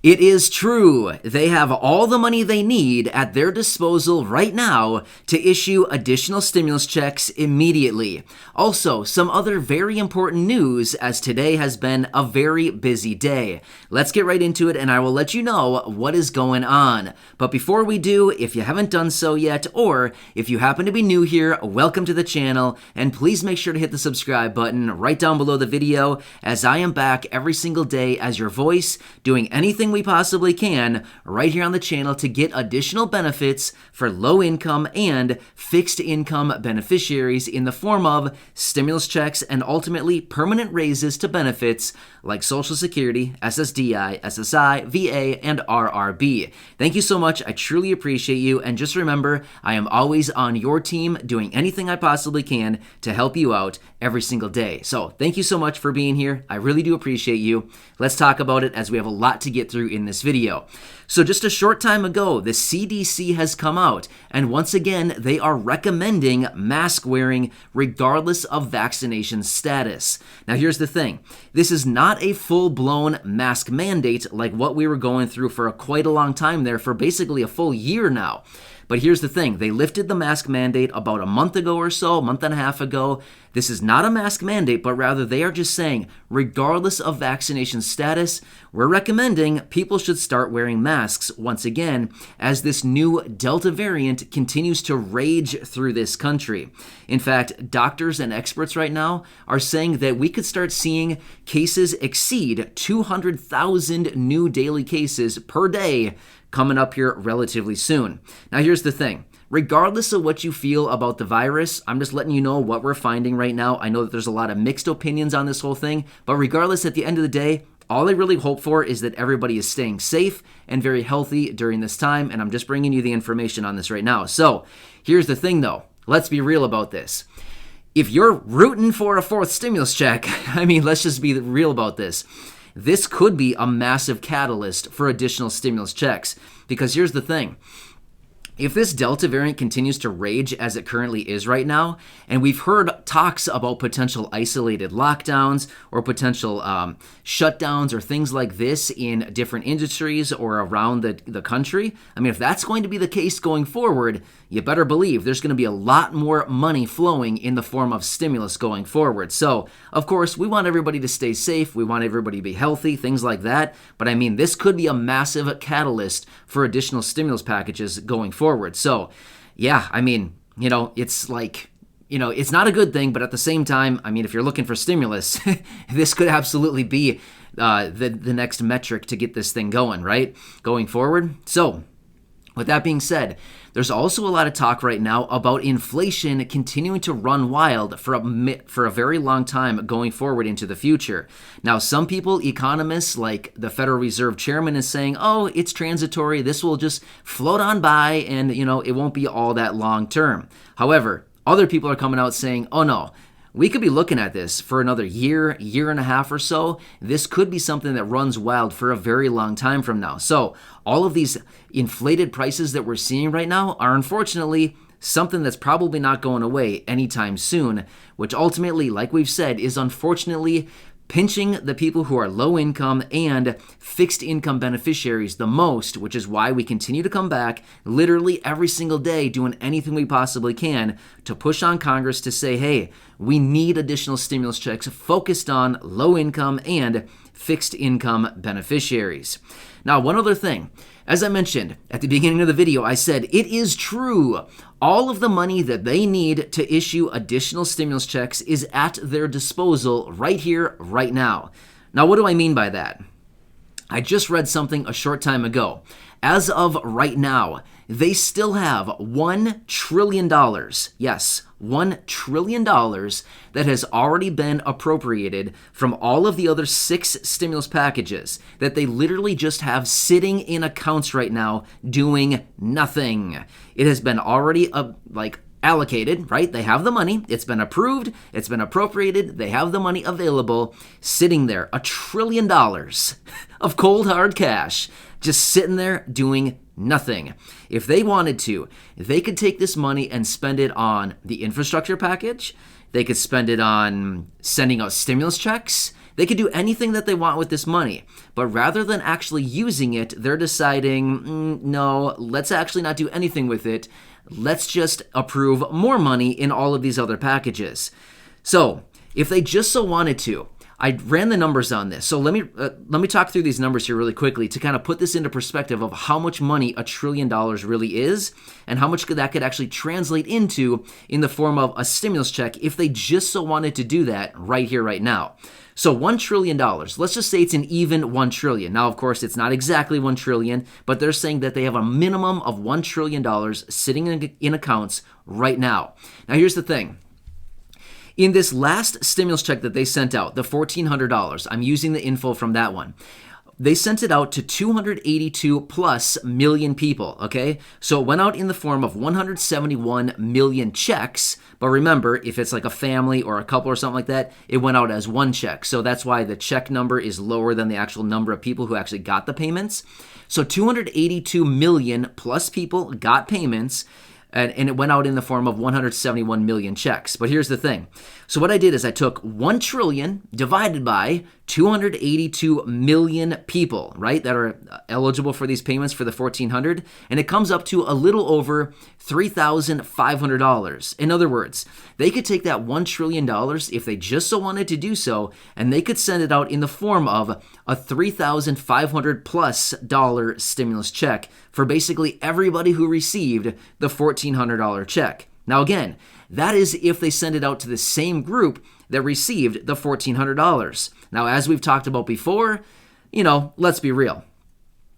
It is true. They have all the money they need at their disposal right now to issue additional stimulus checks immediately. Also, some other very important news, as today has been a very busy day. Let's get right into it and I will let you know what is going on. But before we do, if you haven't done so yet, or if you happen to be new here, welcome to the channel, and please make sure to hit the subscribe button right down below the video, as I am back every single day as your voice, doing anything we possibly can right here on the channel to get additional benefits for low-income and fixed-income beneficiaries in the form of stimulus checks and ultimately permanent raises to benefits like Social Security, SSDI, SSI, VA, and RRB. Thank you so much. I truly appreciate you, and just remember, I am always on your team doing anything I possibly can to help you out every single day. So thank you so much for being here. I really do appreciate you. Let's talk about it as we have a lot to get through in this video. So just a short time ago, the CDC has come out, and once again, they are recommending mask wearing regardless of vaccination status. Now here's the thing. This is not a full-blown mask mandate like what we were going through for quite a long time there, for basically a full year now. But here's the thing, they lifted the mask mandate about a month ago or so, a month and a half ago. This is not a mask mandate, but rather they are just saying, regardless of vaccination status, we're recommending people should start wearing masks once again as this new Delta variant continues to rage through this country. In fact, doctors and experts right now are saying that we could start seeing cases exceed 200,000 new daily cases per day coming up here relatively soon. Now here's the thing. Regardless of what you feel about the virus, I'm just letting you know what we're finding right now. I know that there's a lot of mixed opinions on this whole thing, but regardless, at the end of the day, all I really hope for is that everybody is staying safe and very healthy during this time, and I'm just bringing you the information on this right now. So here's the thing though. Let's be real about this. If you're rooting for a fourth stimulus check, I mean, let's just be real about this. This could be a massive catalyst for additional stimulus checks, because here's the thing. If this Delta variant continues to rage as it currently is right now, and we've heard talks about potential isolated lockdowns or potential shutdowns or things like this in different industries or around the country, I mean, if that's going to be the case going forward, you better believe there's going to be a lot more money flowing in the form of stimulus going forward. So, of course, we want everybody to stay safe. We want everybody to be healthy, things like that. But I mean, this could be a massive catalyst for additional stimulus packages going forward. So, yeah, I mean, it's like, it's not a good thing, but at the same time, I mean, if you're looking for stimulus, this could absolutely be the next metric to get this thing going, right? Going forward. So, with that being said, there's also a lot of talk right now about inflation continuing to run wild for a very long time going forward into the future. Now, some people, economists like the Federal Reserve Chairman, is saying, oh, it's transitory. This will just float on by and, it won't be all that long term. However, other people are coming out saying, oh no, we could be looking at this for another year and a half or so. This could be something that runs wild for a very long time from now. So all of these inflated prices that we're seeing right now are unfortunately something that's probably not going away anytime soon, which ultimately, like we've said, is unfortunately pinching the people who are low income and fixed income beneficiaries the most, which is why we continue to come back literally every single day doing anything we possibly can to push on Congress to say, hey, we need additional stimulus checks focused on low income and fixed income beneficiaries. Now, one other thing. As I mentioned at the beginning of the video, I said it is true. All of the money that they need to issue additional stimulus checks is at their disposal right here, right now. Now, what do I mean by that? I just read something a short time ago. As of right now, they still have $1 trillion. Yes, $1 trillion that has already been appropriated from all of the other 6 stimulus packages that they literally just have sitting in accounts right now doing nothing. It has been already allocated, right? They have the money. It's been approved. It's been appropriated. They have the money available sitting there. $1 trillion of cold hard cash just sitting there doing nothing. If they wanted to, they could take this money and spend it on the infrastructure package. They could spend it on sending out stimulus checks. They could do anything that they want with this money. But rather than actually using it, they're deciding, no, let's actually not do anything with it. Let's just approve more money in all of these other packages. So if they just so wanted to, I ran the numbers on this. So let me talk through these numbers here really quickly to kind of put this into perspective of how much money $1 trillion really is and how much that could actually translate into in the form of a stimulus check if they just so wanted to do that right here, right now. So $1 trillion, let's just say it's an even $1 trillion. Now, of course, it's not exactly $1 trillion, but they're saying that they have a minimum of $1 trillion sitting in accounts right now. Now, here's the thing. In this last stimulus check that they sent out, the $1,400, I'm using the info from that one. They sent it out to 282 plus million people, okay? So it went out in the form of 171 million checks. But remember, if it's like a family or a couple or something like that, it went out as one check. So that's why the check number is lower than the actual number of people who actually got the payments. So 282 million plus people got payments. And it went out in the form of 171 million checks. But here's the thing. So what I did is I took 1 trillion divided by 282 million people, right, that are eligible for these payments for the $1,400, and it comes up to a little over $3,500. In other words, they could take that $1 trillion if they just so wanted to do so, and they could send it out in the form of a $3,500 plus dollar stimulus check for basically everybody who received the $1,400 check. Now again, that is if they send it out to the same group that received the $1,400. Now, as we've talked about before, let's be real.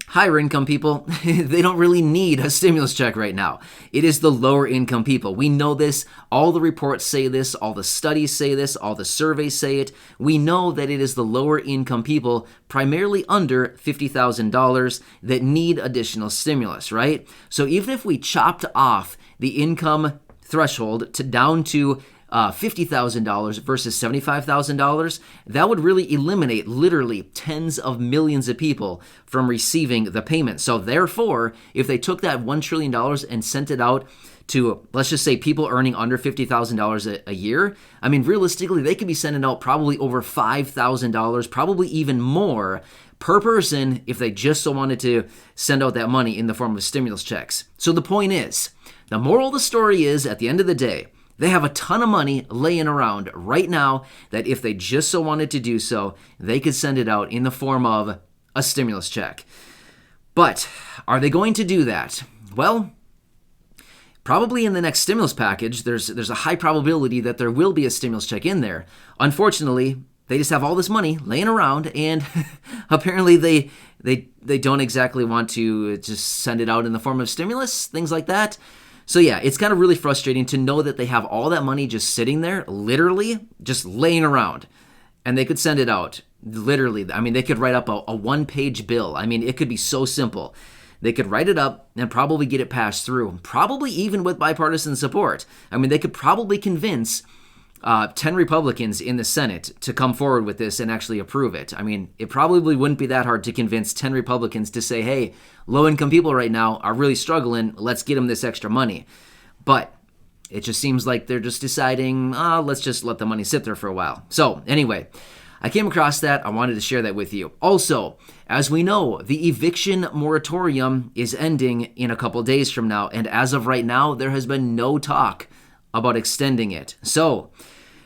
Higher income people, they don't really need a stimulus check right now. It is the lower income people. We know this. All the reports say this. All the studies say this. All the surveys say it. We know that it is the lower income people, primarily under $50,000, that need additional stimulus, right? So even if we chopped off the income threshold down to $50,000 versus $75,000, that would really eliminate literally tens of millions of people from receiving the payment. So therefore, if they took that $1 trillion and sent it out to, let's just say, people earning under $50,000 a year, I mean, realistically, they could be sending out probably over $5,000, probably even more per person if they just so wanted to send out that money in the form of stimulus checks. So the point is, the moral of the story is, at the end of the day, they have a ton of money laying around right now that if they just so wanted to do so, they could send it out in the form of a stimulus check. But are they going to do that? Well, probably in the next stimulus package, there's a high probability that there will be a stimulus check in there. Unfortunately, they just have all this money laying around, and apparently they don't exactly want to just send it out in the form of stimulus, things like that. So yeah, it's kind of really frustrating to know that they have all that money just sitting there, literally just laying around, and they could send it out. Literally, I mean, they could write up a one-page bill. I mean, it could be so simple. They could write it up and probably get it passed through, probably even with bipartisan support. I mean, they could probably convince 10 Republicans in the Senate to come forward with this and actually approve it. I mean, it probably wouldn't be that hard to convince 10 Republicans to say, hey, low-income people right now are really struggling. Let's get them this extra money. But it just seems like they're just deciding, let's just let the money sit there for a while. So anyway, I came across that. I wanted to share that with you. Also, as we know, the eviction moratorium is ending in a couple days from now. And as of right now, there has been no talk about extending it. So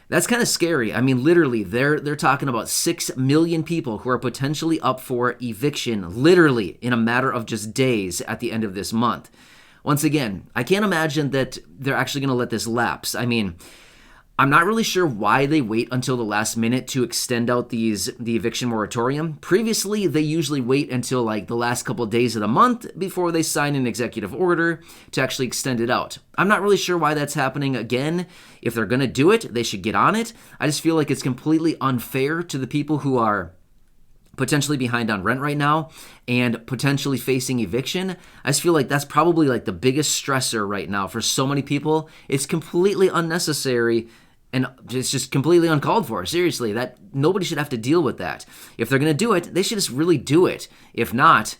that's kind of scary. I mean, literally, they're talking about 6 million people who are potentially up for eviction, literally in a matter of just days at the end of this month. Once again, I can't imagine that they're actually going to let this lapse. I mean, I'm not really sure why they wait until the last minute to extend out the eviction moratorium. Previously, they usually wait until like the last couple of days of the month before they sign an executive order to actually extend it out. I'm not really sure why that's happening again. If they're going to do it, they should get on it. I just feel like it's completely unfair to the people who are potentially behind on rent right now and potentially facing eviction. I just feel like that's probably like the biggest stressor right now for so many people. It's completely unnecessary. And it's just completely uncalled for. Seriously, that nobody should have to deal with that. If they're going to do it, they should just really do it. If not,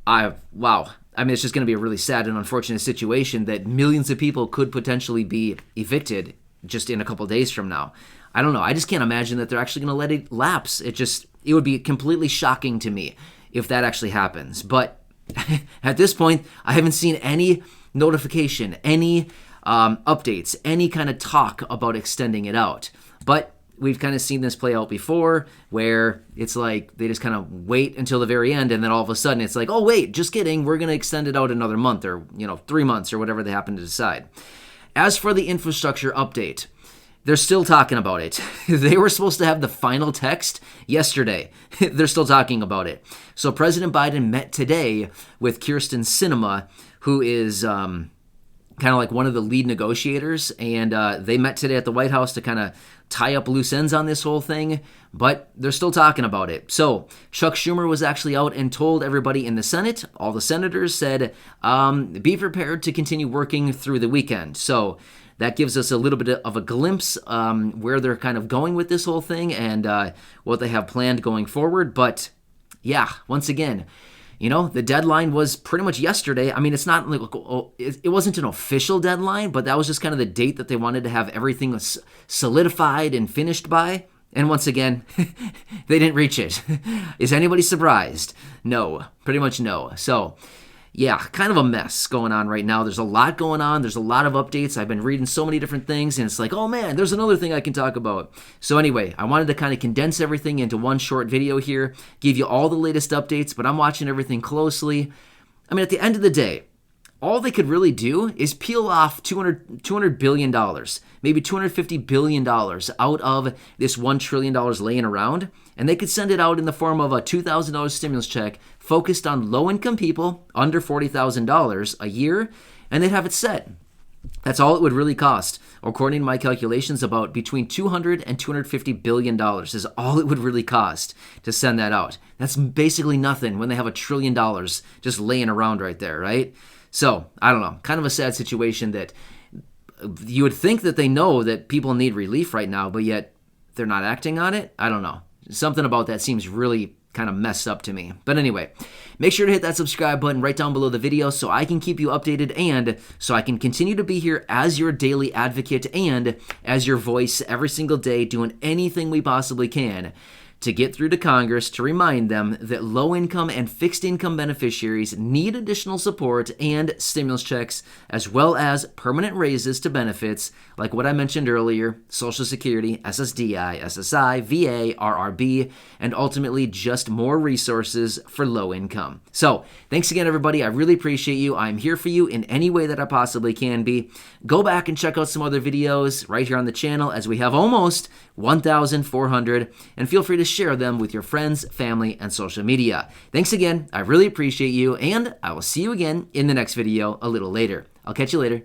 I mean, it's just going to be a really sad and unfortunate situation that millions of people could potentially be evicted just in a couple days from now. I don't know. I just can't imagine that they're actually going to let it lapse. It would be completely shocking to me if that actually happens. But at this point, I haven't seen any notification, any updates, any kind of talk about extending it out. But we've kind of seen this play out before, where it's like they just kind of wait until the very end, and then all of a sudden it's like, oh wait, just kidding, we're going to extend it out another month, or 3 months, or whatever they happen to decide. As for the infrastructure update, they're still talking about it. They were supposed to have the final text yesterday. They're still talking about it. So President Biden met today with Kyrsten Sinema, who is kind of like one of the lead negotiators, and they met today at the White House to kind of tie up loose ends on this whole thing, but they're still talking about it. So Chuck Schumer was actually out and told everybody in the Senate, all the senators said, be prepared to continue working through the weekend. So that gives us a little bit of a glimpse where they're kind of going with this whole thing and what they have planned going forward. But yeah, once again, the deadline was pretty much yesterday. I mean, it's not like it wasn't an official deadline, but that was just kind of the date that they wanted to have everything solidified and finished by. And once again, they didn't reach it. Is anybody surprised? No, pretty much no. So yeah, kind of a mess going on right now. There's a lot going on. There's a lot of updates. I've been reading so many different things, and it's like, oh man, there's another thing I can talk about. So anyway, I wanted to kind of condense everything into one short video here, give you all the latest updates, but I'm watching everything closely. I mean, at the end of the day, all they could really do is peel off $200 billion, maybe $250 billion out of this $1 trillion laying around, and they could send it out in the form of a $2,000 stimulus check focused on low-income people under $40,000 a year, and they'd have it set. That's all it would really cost. According to my calculations, about between $200 and $250 billion is all it would really cost to send that out. That's basically nothing when they have $1 trillion just laying around right there, right? So, I don't know, kind of a sad situation that you would think that they know that people need relief right now, but yet they're not acting on it. I don't know. Something about that seems really kind of messed up to me. But anyway, make sure to hit that subscribe button right down below the video so I can keep you updated and so I can continue to be here as your daily advocate and as your voice every single day, doing anything we possibly can to get through to Congress to remind them that low-income and fixed-income beneficiaries need additional support and stimulus checks, as well as permanent raises to benefits like what I mentioned earlier, Social Security, SSDI, SSI, VA, RRB, and ultimately just more resources for low income. So, thanks again, everybody. I really appreciate you. I'm here for you in any way that I possibly can be. Go back and check out some other videos right here on the channel as we have almost 1,400, and feel free to share them with your friends, family, and social media. Thanks again. I really appreciate you, and I will see you again in the next video a little later. I'll catch you later.